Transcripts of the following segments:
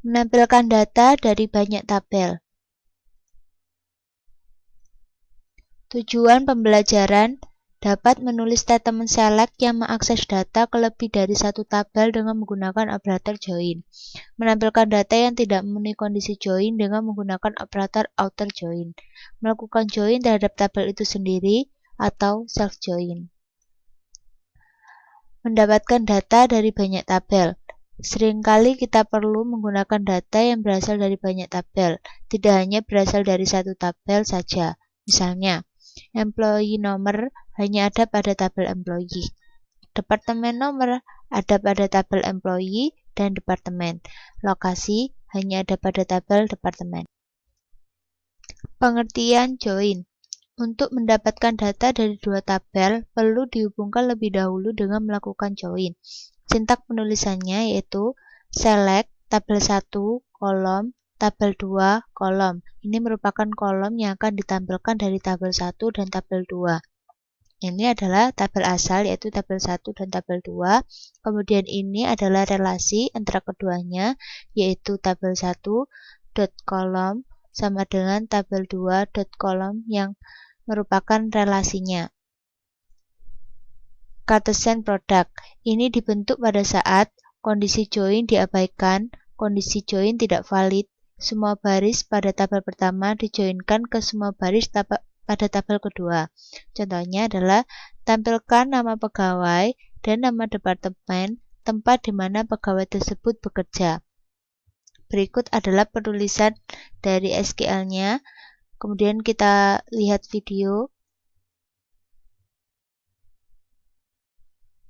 Menampilkan data dari banyak tabel. Tujuan pembelajaran dapat menulis statement select yang mengakses data ke lebih dari satu tabel dengan menggunakan operator join. Menampilkan data yang tidak memenuhi kondisi join dengan menggunakan operator outer join. Melakukan join terhadap tabel itu sendiri atau self join. Mendapatkan data dari banyak tabel. Seringkali kita perlu menggunakan data yang berasal dari banyak tabel, tidak hanya berasal dari satu tabel saja. Misalnya, employee nomor hanya ada pada tabel employee. Departemen nomor ada pada tabel employee dan departemen. Lokasi hanya ada pada tabel departemen. Pengertian join. Untuk mendapatkan data dari dua tabel, perlu dihubungkan lebih dahulu dengan melakukan join. Sintak penulisannya yaitu select tabel 1, kolom, tabel 2, kolom. Ini merupakan kolom yang akan ditampilkan dari tabel 1 dan tabel 2. Ini adalah tabel asal yaitu tabel 1 dan tabel 2. Kemudian ini adalah relasi antara keduanya yaitu tabel 1 dot kolom sama dengan tabel 2 dot kolom yang merupakan relasinya. Cartesian product. Ini dibentuk pada saat kondisi join diabaikan, kondisi join tidak valid, semua baris pada tabel pertama dijoinkan ke semua baris pada tabel kedua. Contohnya adalah tampilkan nama pegawai dan nama departemen tempat di mana pegawai tersebut bekerja. Berikut adalah penulisan dari SQL-nya. Kemudian kita lihat video.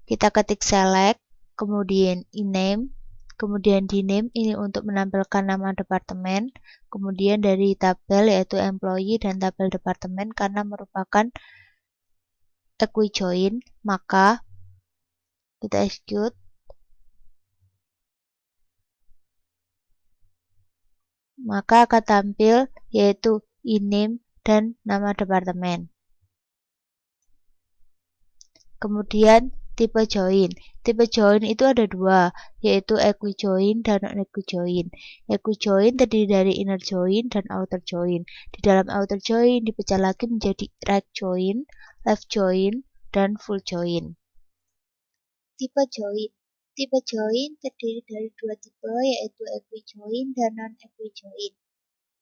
Kita ketik select, kemudian iname, kemudian diname ini untuk menampilkan nama departemen, kemudian dari tabel yaitu employee dan tabel departemen karena merupakan equi-join, maka kita execute. Maka akan tampil yaitu iname dan nama departemen. Kemudian tipe join. Tipe join itu ada dua, yaitu equi-join dan non-equi-join. Equi-join terdiri dari inner join dan outer join. Di dalam outer join dipecah lagi menjadi right join, left join, dan full join. Tipe join. Tipe join terdiri dari dua tipe, yaitu equi-join dan non-equi-join.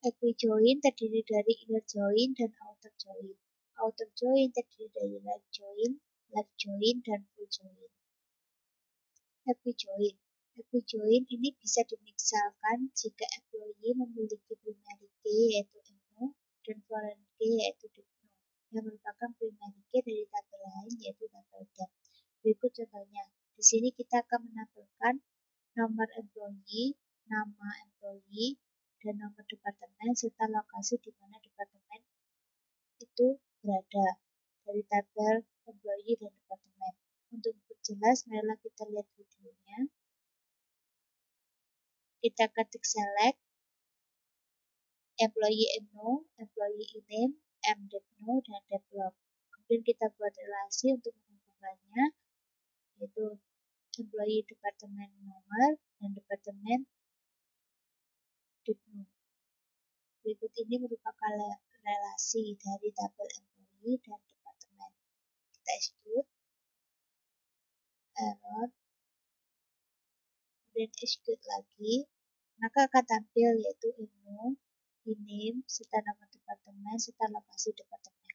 Equi-join terdiri dari inner join dan outer join. Outer join terdiri dari right join, left join, dan full join. Equi-join. Equi-join ini bisa dimisalkan jika employee memiliki primary key yaitu MO dan foreign key yaitu DIPNO yang merupakan primary key dari tabel lain yaitu tabel DAP. Berikut contohnya. Di sini kita akan menampilkan nomor employee, nama employee, dan nomor departemen serta lokasi di mana departemen itu berada dari tabel employee dan departemen. Untuk jelas, marilah kita lihat videonya. Kita ketik select, employee MO, employee name, mdepno, dan develop. Kemudian kita buat relasi untuk menghubungkannya, yaitu employee departemen nomor dan departemen depno. Berikut ini merupakan relasi dari tabel employee dan departemen. Kita execute. Error, kemudian execute lagi, maka akan tampil yaitu MO, name, serta nama departemen, serta lokasi departemen.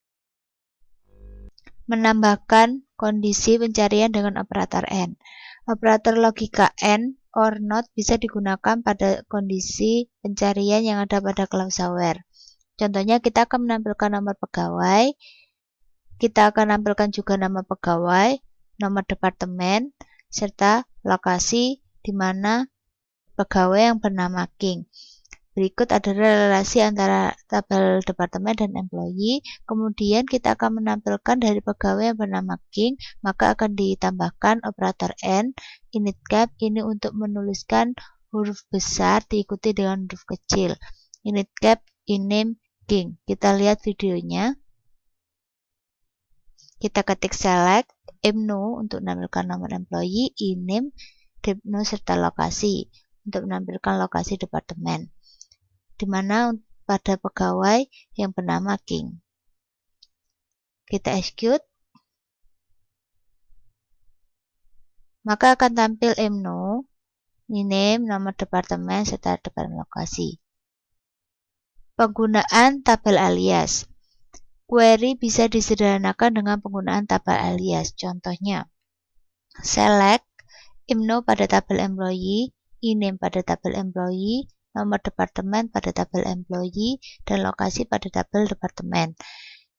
Menambahkan kondisi pencarian dengan operator AND. Operator logika AND or NOT bisa digunakan pada kondisi pencarian yang ada pada clause where. Contohnya kita akan menampilkan nomor pegawai, kita akan menampilkan juga nama pegawai, nomor departemen, serta lokasi di mana pegawai yang bernama King. Berikut adalah relasi antara tabel departemen dan employee. Kemudian kita akan menampilkan dari pegawai yang bernama King, maka akan ditambahkan operator AND, init cap ini untuk menuliskan huruf besar diikuti dengan huruf kecil. Init cap iname King. Kita lihat videonya. Kita ketik select, MNO untuk menampilkan nomor employee, iname, depno, serta lokasi. untuk menampilkan lokasi departemen, di mana pada pegawai yang bernama King. Kita execute, maka akan tampil MNO, name, nomor departemen, serta departemen lokasi. Penggunaan tabel alias. Query bisa disederhanakan dengan penggunaan tabel alias. Contohnya, select MNO pada tabel employee, name pada tabel employee, nomor departemen pada tabel employee, dan lokasi pada tabel departemen.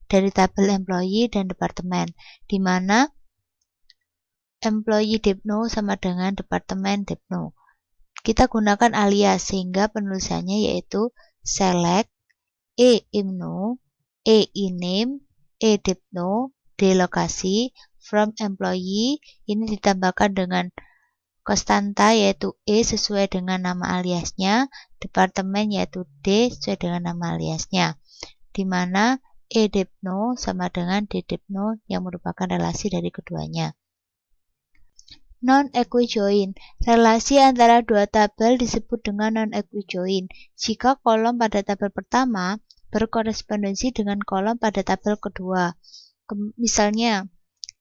Dari tabel employee dan departemen, di mana employee depno sama dengan departemen depno. Kita gunakan alias sehingga penulisannya yaitu select MNO, name, depno, d lokasi, from employee. Ini ditambahkan dengan konstanta yaitu sesuai dengan nama aliasnya, departemen yaitu D sesuai dengan nama aliasnya, di mana depno sama dengan d depno yang merupakan relasi dari keduanya. Non-equijoin. Relasi antara dua tabel disebut dengan non-equijoin jika kolom pada tabel pertama berkorespondensi dengan kolom pada tabel kedua. Misalnya,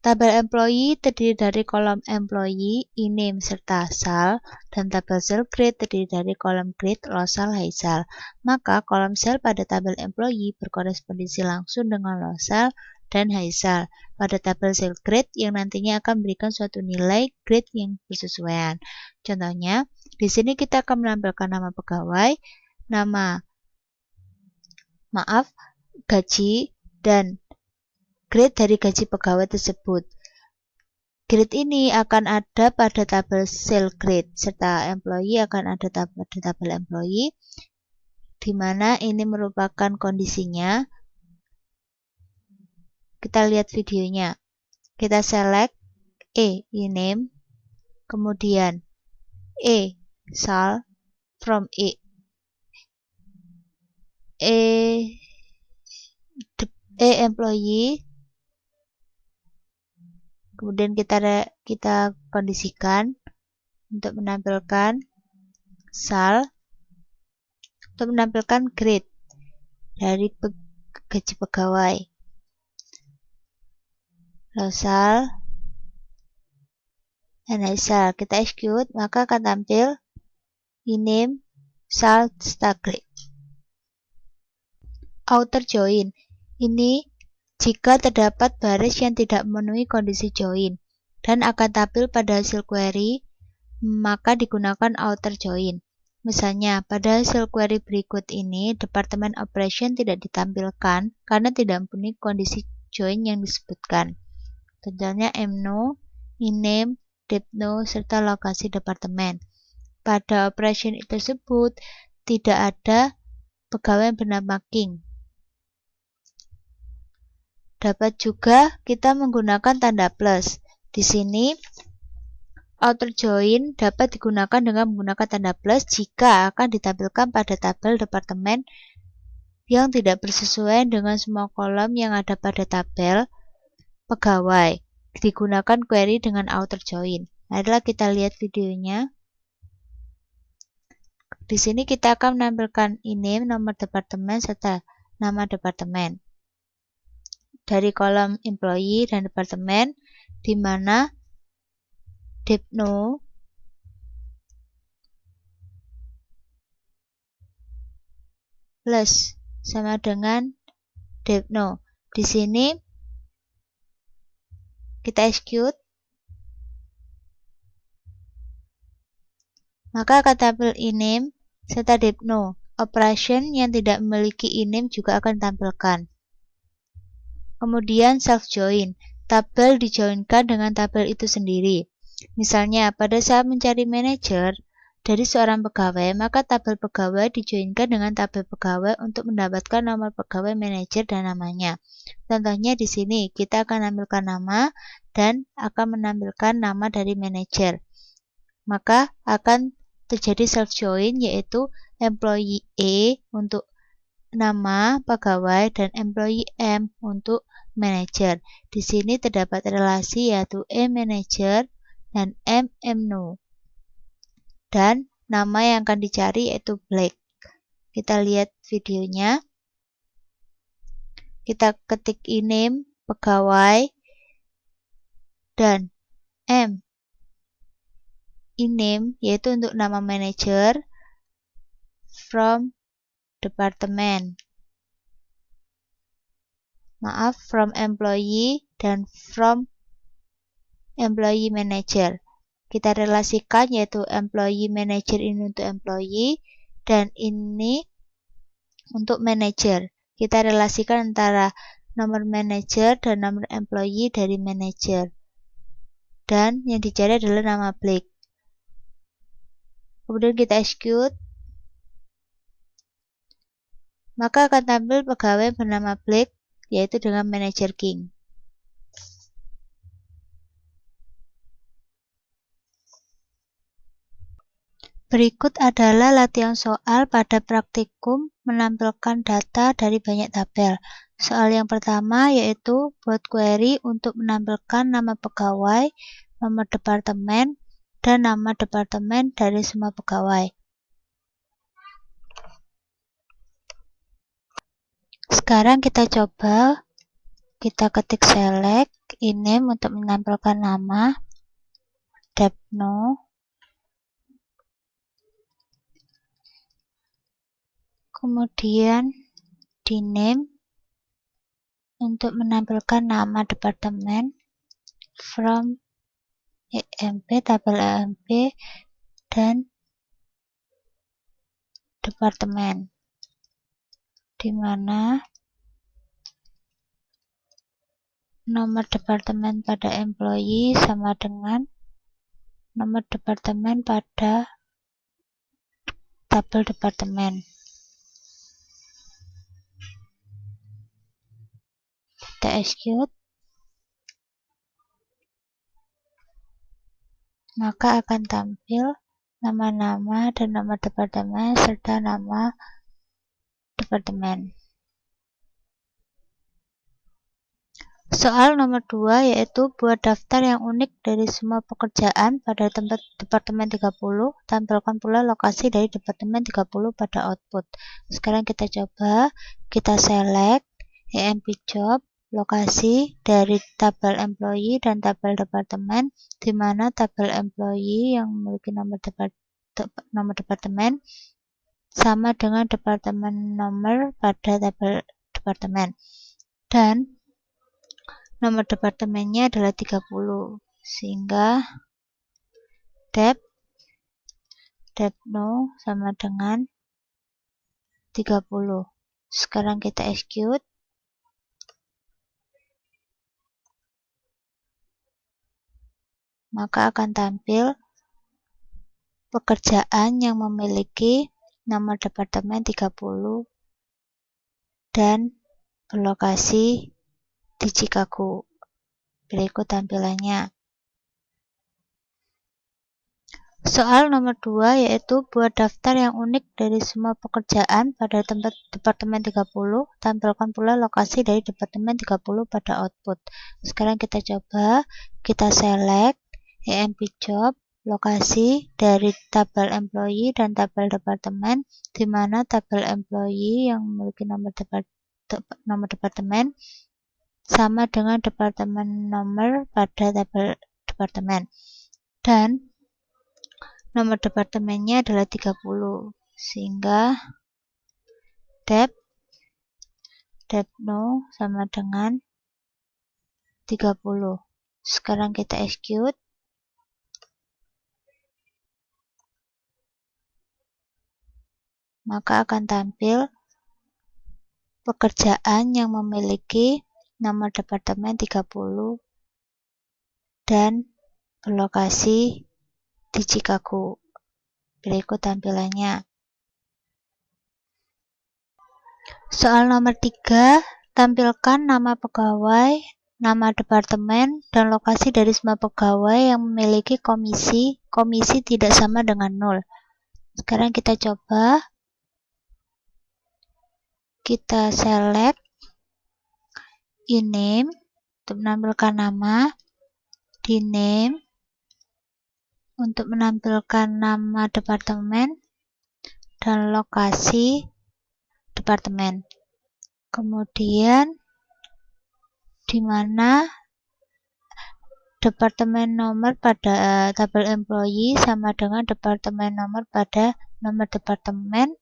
tabel employee terdiri dari kolom employee, name, serta sal, dan tabel cell grade terdiri dari kolom grade, losal, highsal. Maka kolom sel pada tabel employee berkorespondensi langsung dengan losal dan highsal pada tabel cell grade yang nantinya akan memberikan suatu nilai grade yang bersesuaian. Contohnya, di sini kita akan menampilkan nama pegawai, gaji, dan grade dari gaji pegawai tersebut. Grade ini akan ada pada tabel cell grade, serta employee akan ada pada tabel employee, di mana ini merupakan kondisinya. Kita lihat videonya. Kita select name, kemudian sal, from employee. Kemudian kita kondisikan untuk menampilkan sal, untuk menampilkan grade dari gaji pegawai. Losal dan highsal. Kita execute, maka akan tampil name, sal, grade. Outer join. Ini jika terdapat baris yang tidak memenuhi kondisi join dan akan tampil pada hasil query, maka digunakan outer join. Misalnya, pada hasil query berikut ini, departemen operation tidak ditampilkan karena tidak mempunyai kondisi join yang disebutkan. Contohnya MNO, name, depno, serta lokasi departemen. Pada operation tersebut, tidak ada pegawai yang bernama King. Dapat juga kita menggunakan tanda plus. Di sini, outer join dapat digunakan dengan menggunakan tanda plus jika akan ditampilkan pada tabel departemen yang tidak bersesuaian dengan semua kolom yang ada pada tabel pegawai. Digunakan query dengan outer join. Marilah kita lihat videonya. Di sini kita akan menampilkan name, nomor departemen, serta nama departemen dari kolom employee dan departemen, di mana depno plus sama dengan depno. Di sini kita execute, maka akan tampil name serta depno. Operation yang tidak memiliki name juga akan ditampilkan. Kemudian self join. Tabel dijoinkan dengan tabel itu sendiri. Misalnya, pada saat mencari manajer dari seorang pegawai, maka tabel pegawai dijoinkan dengan tabel pegawai untuk mendapatkan nomor pegawai manajer dan namanya. Contohnya di sini, kita akan menampilkan nama dan akan menampilkan nama dari manajer. Maka akan terjadi self join, yaitu employee untuk nama pegawai dan employee M untuk manajer. Di sini terdapat relasi yaitu manager dan MNO. Dan nama yang akan dicari yaitu Black. Kita lihat videonya. Kita ketik e-name pegawai dan e-name yaitu untuk nama manager, from department. From employee dan from employee manager. Kita relasikan yaitu employee manager ini untuk employee dan ini untuk manager. Kita relasikan antara nomor manager dan nomor employee dari manager. Dan yang dicari adalah nama Blake. Kemudian kita execute. Maka akan tampil pegawai bernama Blake yaitu dengan manager King. Berikut adalah latihan soal pada praktikum menampilkan data dari banyak tabel. Soal yang pertama yaitu buat query untuk menampilkan nama pegawai, nomor departemen, dan nama departemen dari semua pegawai. Sekarang kita coba, kita ketik select e-name untuk menampilkan nama, Depno. Kemudian di name untuk menampilkan nama departemen, from EMP, tabel EMP, dan departemen, di mana nomor departemen pada employee sama dengan nomor departemen pada tabel departemen. Kita execute. Maka akan tampil nama-nama dan nama departemen serta nama departemen. Soal nomor 2 yaitu buat daftar yang unik dari semua pekerjaan pada tempat departemen 30, tampilkan pula lokasi dari departemen 30 pada output. Sekarang kita coba, kita select EMP job, lokasi dari tabel employee dan tabel departemen, di mana tabel employee yang memiliki nomor departemen sama dengan departemen nomor pada tabel departemen. Dan nomor departemennya adalah 30, sehingga Depno sama dengan 30. Sekarang kita execute. Maka akan tampil pekerjaan yang memiliki nomor departemen 30 dan berlokasi di Chicago. Berikut tampilannya. Soal nomor 2 yaitu buat daftar yang unik dari semua pekerjaan pada tempat departemen 30, tampilkan pula lokasi dari departemen 30 pada output. Sekarang kita coba, kita select EMP job, lokasi dari tabel employee dan tabel departemen, di mana tabel employee yang memiliki nomor departemen sama dengan departemen nomor pada tabel departemen. Dan nomor departemennya adalah 30, sehingga Depno sama dengan 30. Sekarang kita execute. Maka akan tampil pekerjaan yang memiliki nomor departemen 30 dan berlokasi di Chicago. Berikut tampilannya. Soal nomor 3, tampilkan nama pegawai, nama departemen, dan lokasi dari semua pegawai yang memiliki komisi tidak sama dengan 0. Sekarang kita coba. Kita select e-name untuk menampilkan nama, di name untuk menampilkan nama departemen dan lokasi departemen. Kemudian di mana departemen nomor pada tabel employee sama dengan departemen nomor pada nomor departemen,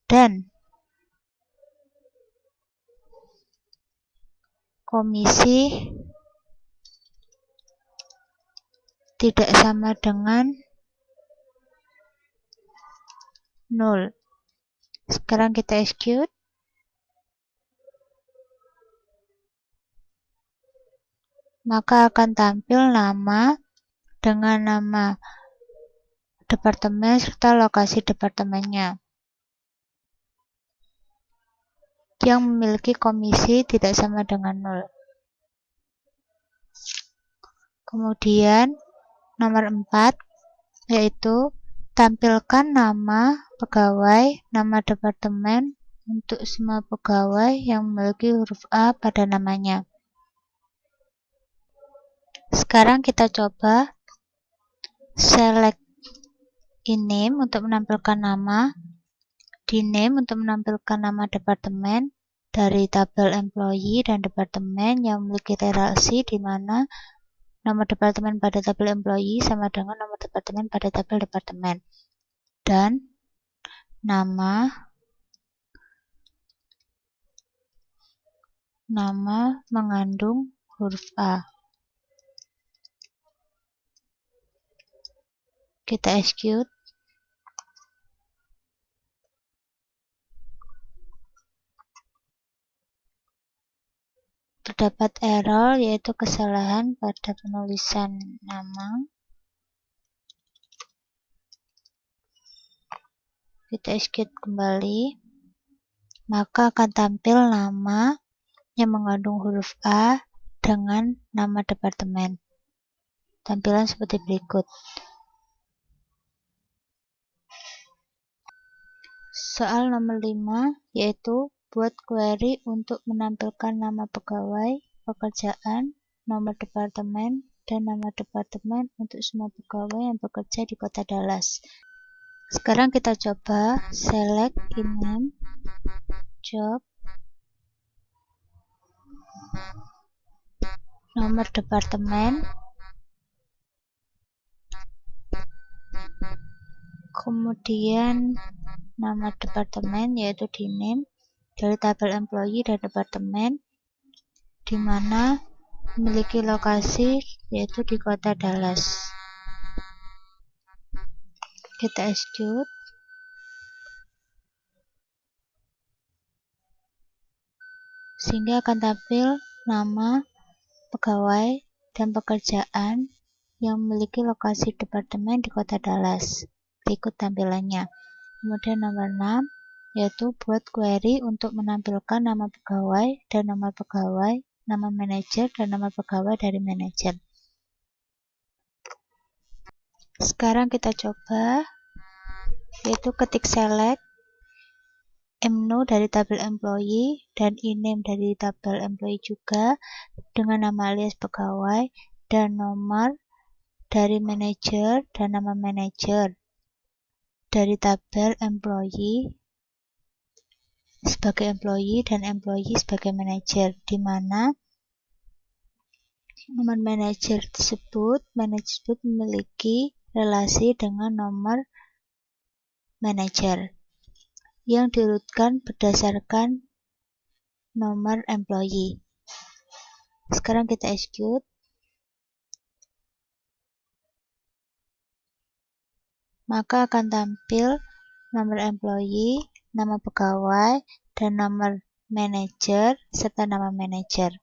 dan komisi tidak sama dengan 0. Sekarang kita execute. Maka akan tampil nama dengan nama departemen serta lokasi departemennya yang memiliki komisi tidak sama dengan 0. Kemudian nomor 4 yaitu tampilkan nama pegawai, nama departemen untuk semua pegawai yang memiliki huruf A pada namanya. Sekarang kita coba select in name untuk menampilkan nama, di name untuk menampilkan nama departemen dari tabel employee dan departemen yang memiliki relasi di mana nomor departemen pada tabel employee sama dengan nomor departemen pada tabel departemen, dan nama mengandung huruf A. Kita execute. Terdapat error yaitu kesalahan pada penulisan nama. Kita execute kembali. Maka akan tampil nama yang mengandung huruf A dengan nama departemen. Tampilan seperti berikut. Soal nomor 5 yaitu buat query untuk menampilkan nama pegawai, pekerjaan, nomor departemen, dan nama departemen untuk semua pegawai yang bekerja di Kota Dallas. Sekarang kita coba select in name, job, nomor departemen, kemudian nama departemen yaitu di name dari tabel employee dan departemen di mana memiliki lokasi yaitu di Kota Dallas. Kita execute. Sehingga akan tampil nama pegawai dan pekerjaan yang memiliki lokasi departemen di Kota Dallas. Berikut tampilannya. Kemudian nomor 6 yaitu buat query untuk menampilkan nama pegawai dan nama pegawai, nama manajer dan nama pegawai dari manajer. Sekarang kita coba yaitu ketik select mno dari tabel employee dan iname dari tabel employee juga dengan nama alias pegawai dan nomor dari manajer dan nama manajer dari tabel employee sebagai employee dan employee sebagai manajer, di mana nomor manajer tersebut memiliki relasi dengan nomor manajer yang diurutkan berdasarkan nomor employee. Sekarang kita execute. Maka akan tampil nomor employee, nama pegawai, dan nomor manajer serta nama manajer.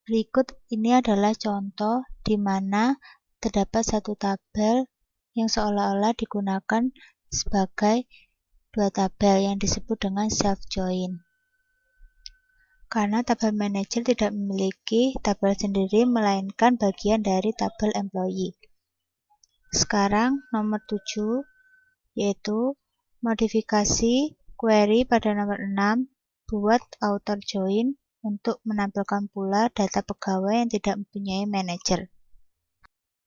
Berikut ini adalah contoh di mana terdapat satu tabel yang seolah-olah digunakan sebagai dua tabel yang disebut dengan self join. Karena tabel manajer tidak memiliki tabel sendiri melainkan bagian dari tabel employee. Sekarang nomor 7 yaitu modifikasi query pada nomor 6 buat outer join untuk menampilkan pula data pegawai yang tidak mempunyai manajer.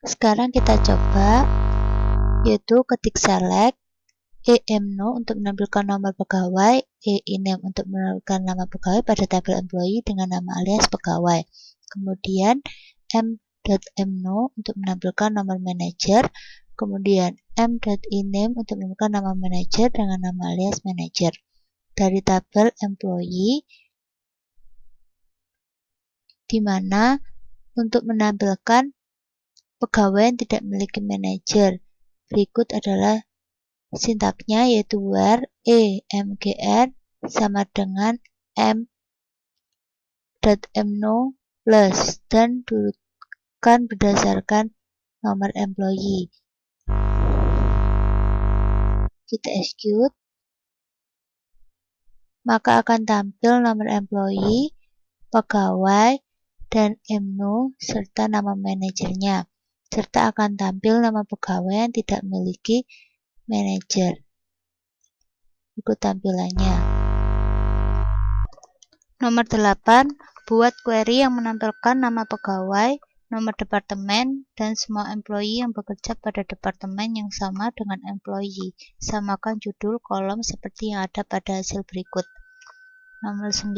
Sekarang kita coba, yaitu ketik select EMNO untuk menampilkan nomor pegawai, EINAME untuk menampilkan nama pegawai pada tabel employee dengan nama alias pegawai. Kemudian M.MNO untuk menampilkan nomor manajer, kemudian M.INAME untuk menampilkan nama manajer dengan nama alias manajer. Dari tabel employee, di mana untuk menampilkan pegawai yang tidak memiliki manajer, berikut adalah sintaknya, yaitu where EMGR sama dengan M.MNO plus dan diurutkan berdasarkan nomor employee. Kita execute, maka akan tampil nomor employee, pegawai, dan MNO serta nama manajernya, serta akan tampil nama pegawai yang tidak memiliki manajer. Ikut tampilannya. Nomor 8, buat query yang menampilkan nama pegawai, nomor departemen, dan semua employee yang bekerja pada departemen yang sama dengan employee. Samakan judul kolom seperti yang ada pada hasil berikut. Nomor 9.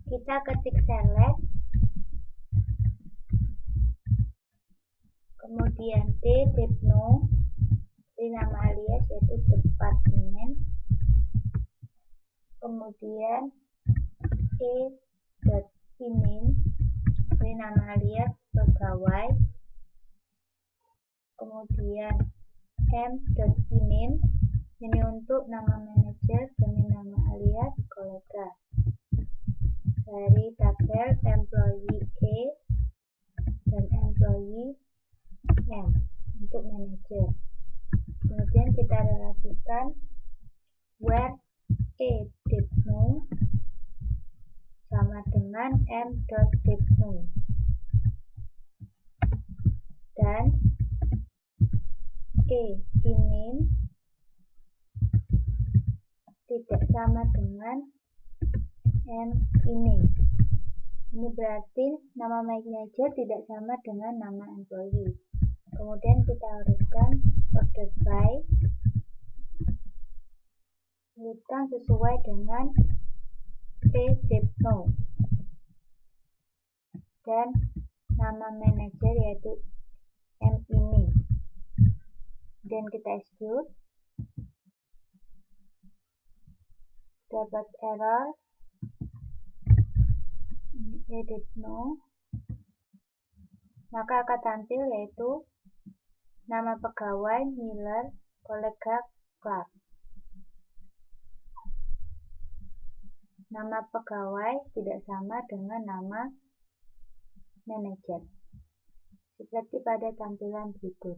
Kita ketik select, kemudian D.No, di nama alias yaitu departemen, kemudian E.INAME, di nama alias pegawai, kemudian M.INAME, ini untuk nama manajer dan nama alias kolega. Dari tabel employee E dan employee M untuk manajer. Kemudian kita relasikan where E.No sama dengan M.No dan E.INAME tidak sama dengan M.INAME. Ini berarti nama manager tidak sama dengan nama employee. Kemudian kita urutkan order by, urutkan sesuai dengan E.No dan nama manajer yaitu M.INAME. Dan kita execute, dapat error E.No, maka akan tampil yaitu nama pegawai Miller, kolega Clark. Nama pegawai tidak sama dengan nama manajer, seperti pada tampilan berikut.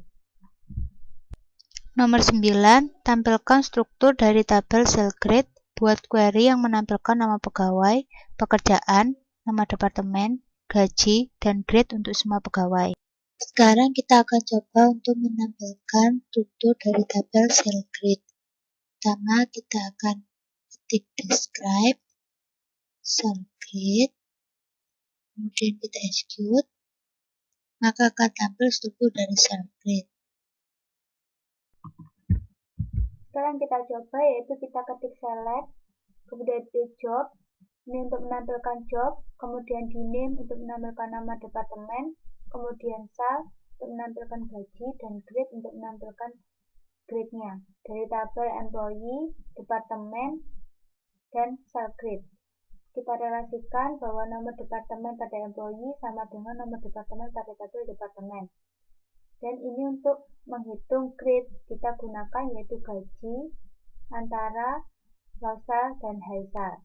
Nomor 9, tampilkan struktur dari tabel cell grid. Buat query yang menampilkan nama pegawai, pekerjaan, nama departemen, gaji, dan grade untuk semua pegawai. Sekarang kita akan coba untuk menampilkan struktur dari tabel cell grid. Pertama, kita akan ketik describe cell grid, kemudian kita execute, maka akan tampil struktur dari cell grid. Sekarang kita coba, yaitu kita ketik select, kemudian di job, ini untuk menampilkan job, kemudian di name untuk menampilkan nama departemen, kemudian sal untuk menampilkan gaji, dan grade untuk menampilkan grade-nya dari tabel employee, departemen, dan sal grade. Kita relasikan bahwa nomor departemen pada employee sama dengan nomor departemen pada tabel departemen. Dan ini untuk menghitung grade kita gunakan yaitu gaji antara low sal dan high sal.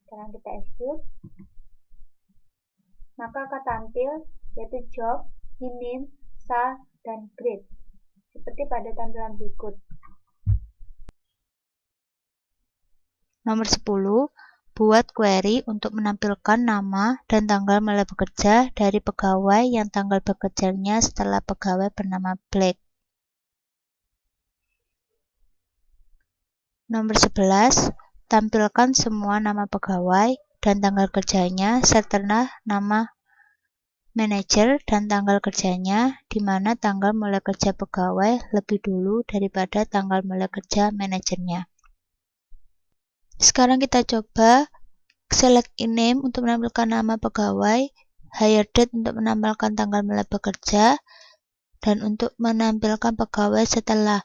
Sekarang kita execute, maka akan tampil yaitu job, name, sal, dan grade seperti pada tampilan berikut. Nomor 10, buat query untuk menampilkan nama dan tanggal mulai bekerja dari pegawai yang tanggal bekerjanya setelah pegawai bernama Black. Nomor 11, tampilkan semua nama pegawai dan tanggal kerjanya serta nama manajer dan tanggal kerjanya, di mana tanggal mulai kerja pegawai lebih dulu daripada tanggal mulai kerja manajernya. Sekarang kita coba select in-name untuk menampilkan nama pegawai, hire date untuk menampilkan tanggal mulai bekerja, dan untuk menampilkan pegawai setelah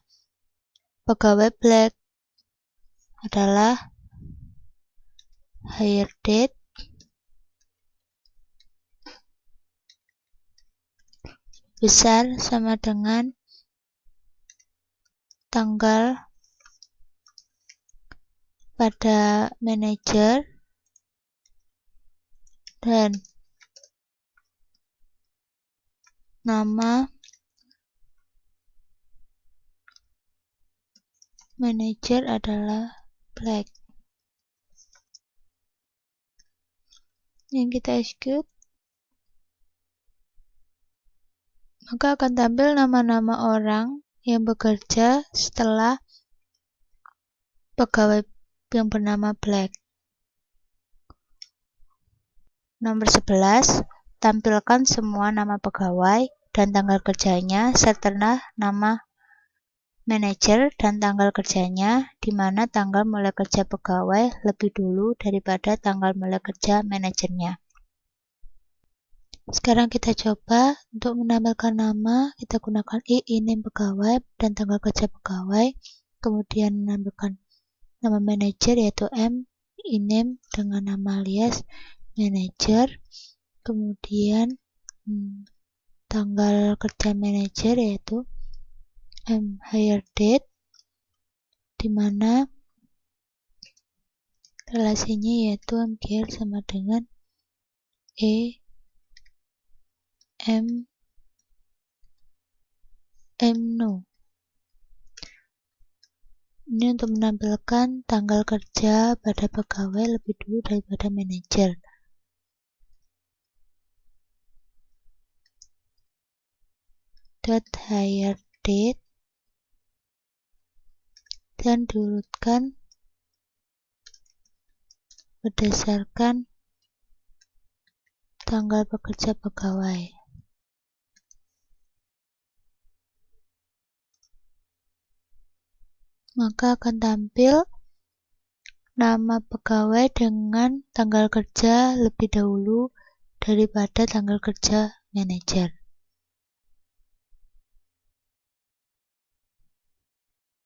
pegawai black adalah hire date besar sama dengan tanggal pada manajer dan nama manajer adalah black. Yang kita execute, maka akan tampil nama-nama orang yang bekerja setelah pegawai yang bernama black. Nomor 11, tampilkan semua nama pegawai dan tanggal kerjanya serta nama manajer dan tanggal kerjanya, di mana tanggal mulai kerja pegawai lebih dulu daripada tanggal mulai kerja manajernya. Sekarang kita coba untuk menampilkan nama, kita gunakan in-name pegawai dan tanggal kerja pegawai, kemudian menampilkan nama manajer yaitu M, in-name dengan nama alias manajer, kemudian tanggal kerja manajer yaitu M hire date, di mana relasinya yaitu MGR sama dengan no. Ini untuk menampilkan tanggal kerja pada pegawai lebih dulu daripada manajer. Hire date dan diurutkan berdasarkan tanggal bekerja pegawai. Maka akan tampil nama pegawai dengan tanggal kerja lebih dahulu daripada tanggal kerja manajer.